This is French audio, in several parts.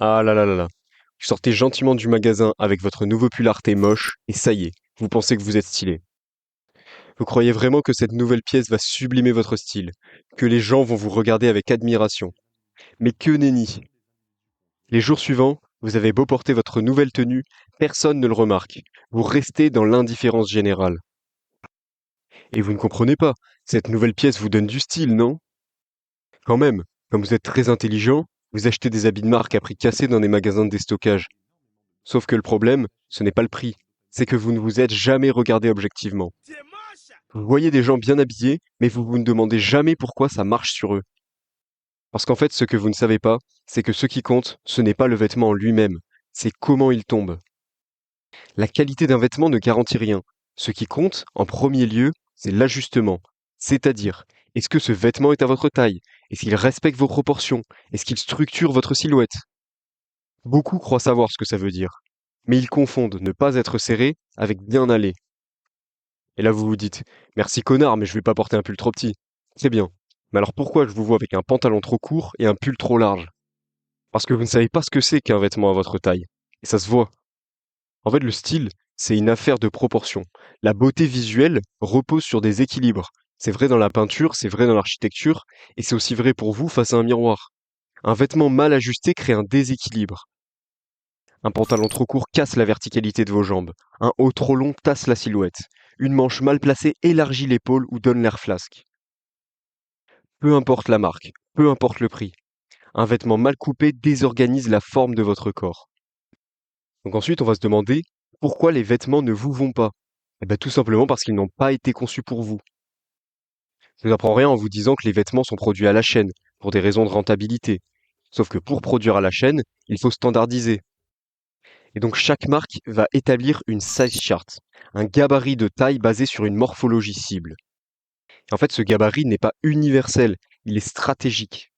Ah là là là là. Vous sortez gentiment du magasin avec votre nouveau pull Arte moche, et ça y est, vous pensez que vous êtes stylé. Vous croyez vraiment que cette nouvelle pièce va sublimer votre style, que les gens vont vous regarder avec admiration. Mais que nenni! Les jours suivants, vous avez beau porter votre nouvelle tenue, personne ne le remarque. Vous restez dans l'indifférence générale. Et vous ne comprenez pas, cette nouvelle pièce vous donne du style, non? Quand même, comme vous êtes très intelligent, vous achetez des habits de marque à prix cassé dans des magasins de déstockage. Sauf que le problème, ce n'est pas le prix, c'est que vous ne vous êtes jamais regardé objectivement. Vous voyez des gens bien habillés, mais vous vous ne demandez jamais pourquoi ça marche sur eux. Parce qu'en fait, ce que vous ne savez pas, c'est que ce qui compte, ce n'est pas le vêtement en lui-même, c'est comment il tombe. La qualité d'un vêtement ne garantit rien. Ce qui compte, en premier lieu, c'est l'ajustement. C'est-à-dire, est-ce que ce vêtement est à votre taille? Est-ce qu'il respecte vos proportions? Est-ce qu'il structure votre silhouette? Beaucoup croient savoir ce que ça veut dire. Mais ils confondent ne pas être serré avec bien aller. Et là, vous vous dites, merci connard, mais je vais pas porter un pull trop petit. C'est bien. Mais alors pourquoi je vous vois avec un pantalon trop court et un pull trop large? Parce que vous ne savez pas ce que c'est qu'un vêtement à votre taille. Et ça se voit. En fait, le style, c'est une affaire de proportion. La beauté visuelle repose sur des équilibres. C'est vrai dans la peinture, c'est vrai dans l'architecture, et c'est aussi vrai pour vous face à un miroir. Un vêtement mal ajusté crée un déséquilibre. Un pantalon trop court casse la verticalité de vos jambes. Un haut trop long tasse la silhouette. Une manche mal placée élargit l'épaule ou donne l'air flasque. Peu importe la marque, peu importe le prix. Un vêtement mal coupé désorganise la forme de votre corps. Donc ensuite, on va se demander pourquoi les vêtements ne vous vont pas. Eh bien, tout simplement parce qu'ils n'ont pas été conçus pour vous. Je ne vous apprends rien en vous disant que les vêtements sont produits à la chaîne, pour des raisons de rentabilité. Sauf que pour produire à la chaîne, il faut standardiser. Et donc chaque marque va établir une size chart, un gabarit de taille basé sur une morphologie cible. Et en fait, ce gabarit n'est pas universel, il est stratégique.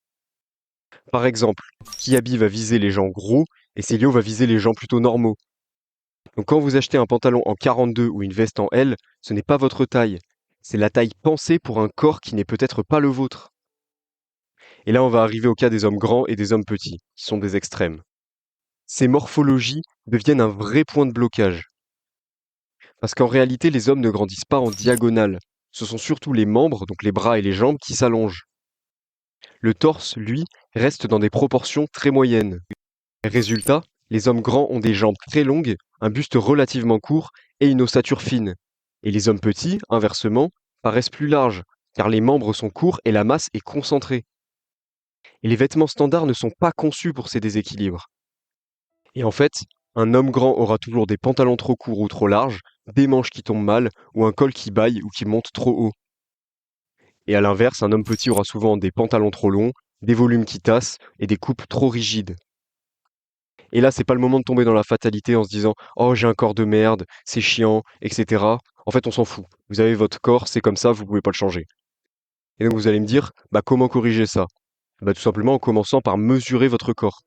Par exemple, Kiabi va viser les gens gros et Célio va viser les gens plutôt normaux. Donc quand vous achetez un pantalon en 42 ou une veste en L, ce n'est pas votre taille. C'est la taille pensée pour un corps qui n'est peut-être pas le vôtre. Et là, on va arriver au cas des hommes grands et des hommes petits, qui sont des extrêmes. Ces morphologies deviennent un vrai point de blocage. Parce qu'en réalité, les hommes ne grandissent pas en diagonale. Ce sont surtout les membres, donc les bras et les jambes, qui s'allongent. Le torse, lui, reste dans des proportions très moyennes. Résultat, les hommes grands ont des jambes très longues, un buste relativement court et une ossature fine. Et les hommes petits, inversement, paraissent plus larges, car les membres sont courts et la masse est concentrée. Et les vêtements standards ne sont pas conçus pour ces déséquilibres. Et en fait, un homme grand aura toujours des pantalons trop courts ou trop larges, des manches qui tombent mal, ou un col qui baille ou qui monte trop haut. Et à l'inverse, un homme petit aura souvent des pantalons trop longs, des volumes qui tassent et des coupes trop rigides. Et là, c'est pas le moment de tomber dans la fatalité en se disant «Oh, j'ai un corps de merde, c'est chiant, etc.» En fait, on s'en fout. Vous avez votre corps, c'est comme ça, vous pouvez pas le changer. Et donc vous allez me dire, bah comment corriger ça? Bah tout simplement en commençant par mesurer votre corps.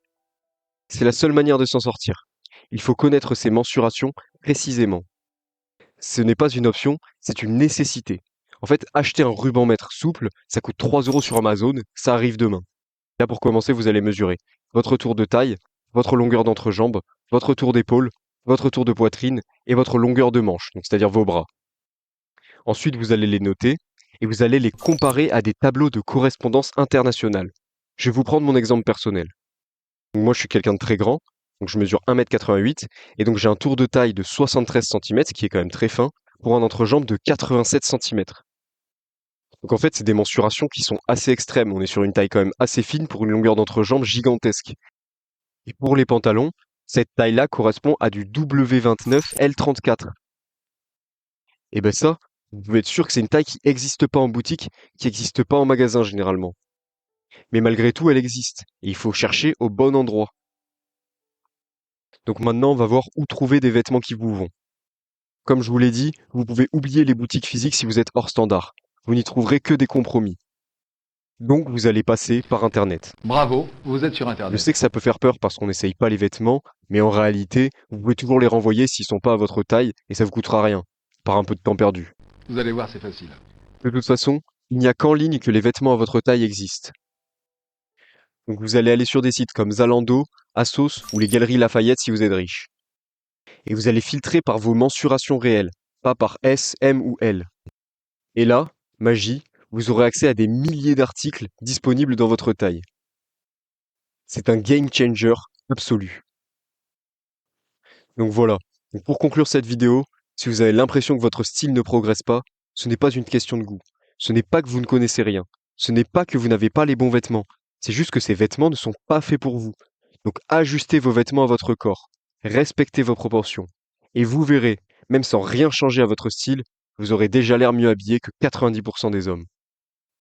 C'est la seule manière de s'en sortir. Il faut connaître ses mensurations précisément. Ce n'est pas une option, c'est une nécessité. En fait, acheter un ruban mètre souple, ça coûte 3 euros sur Amazon, ça arrive demain. Là, pour commencer, vous allez mesurer votre tour de taille, votre longueur d'entrejambe, votre tour d'épaule, votre tour de poitrine et votre longueur de manche, donc c'est-à-dire vos bras. Ensuite, vous allez les noter et vous allez les comparer à des tableaux de correspondance internationale. Je vais vous prendre mon exemple personnel. Donc, moi, je suis quelqu'un de très grand, donc je mesure 1,88 m et donc j'ai un tour de taille de 73 cm, qui est quand même très fin, pour un entrejambe de 87 cm. Donc en fait, c'est des mensurations qui sont assez extrêmes. On est sur une taille quand même assez fine pour une longueur d'entrejambe gigantesque. Et pour les pantalons, cette taille-là correspond à du W29 L34. Et ben ça, vous pouvez être sûr que c'est une taille qui n'existe pas en boutique, qui n'existe pas en magasin généralement. Mais malgré tout, elle existe. Et il faut chercher au bon endroit. Donc maintenant, on va voir où trouver des vêtements qui vous vont. Comme je vous l'ai dit, vous pouvez oublier les boutiques physiques si vous êtes hors standard. Vous n'y trouverez que des compromis. Donc vous allez passer par Internet. Bravo, vous êtes sur Je Internet. sais que ça peut faire peur parce qu'on n'essaye pas les vêtements, mais en réalité, vous pouvez toujours les renvoyer s'ils sont pas à votre taille et ça vous coûtera rien, par un peu de temps perdu. Vous allez voir, c'est facile. De toute façon, il n'y a qu'en ligne que les vêtements à votre taille existent. Donc vous allez aller sur des sites comme Zalando, Assos ou les Galeries Lafayette si vous êtes riche. Et vous allez filtrer par vos mensurations réelles, pas par S, M ou L. Et là, magie, vous aurez accès à des milliers d'articles disponibles dans votre taille. C'est un game changer absolu. Donc voilà. Donc pour conclure cette vidéo, si vous avez l'impression que votre style ne progresse pas, ce n'est pas une question de goût. Ce n'est pas que vous ne connaissez rien. Ce n'est pas que vous n'avez pas les bons vêtements. C'est juste que ces vêtements ne sont pas faits pour vous. Donc ajustez vos vêtements à votre corps. Respectez vos proportions. Et vous verrez, même sans rien changer à votre style, vous aurez déjà l'air mieux habillé que 90% des hommes.